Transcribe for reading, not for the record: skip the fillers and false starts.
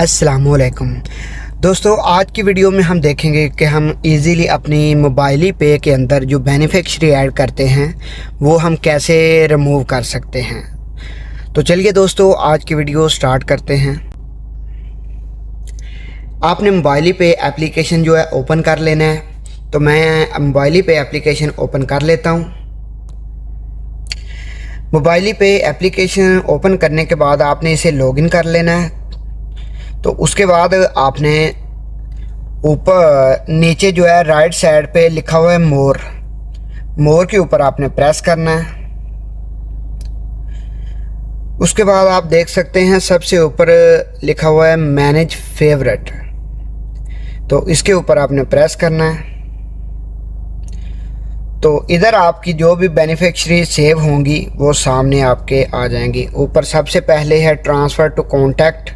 अस्सलामुअलैकुम दोस्तों, आज की वीडियो में हम देखेंगे कि हम इजीली अपनी मोबाइली पे के अंदर जो बेनिफिशरी ऐड करते हैं वो हम कैसे रिमूव कर सकते हैं। तो चलिए दोस्तों, आज की वीडियो स्टार्ट करते हैं। आपने मोबाइली पे एप्लीकेशन जो है ओपन कर लेना है। तो मैं मोबाइली पे एप्लीकेशन ओपन कर लेता हूँ। मोबाइली पे एप्लीकेशन ओपन करने के बाद आपने इसे लॉगिन कर लेना है। तो उसके बाद आपने ऊपर नीचे जो है राइट साइड पे लिखा हुआ है मोर के ऊपर आपने प्रेस करना है। उसके बाद आप देख सकते हैं सबसे ऊपर लिखा हुआ है मैनेज फेवरेट, तो इसके ऊपर आपने प्रेस करना है। तो इधर आपकी जो भी बेनिफिशरी सेव होंगी वो सामने आपके आ जाएंगी। ऊपर सबसे पहले है ट्रांसफ़र टू कॉन्टैक्ट,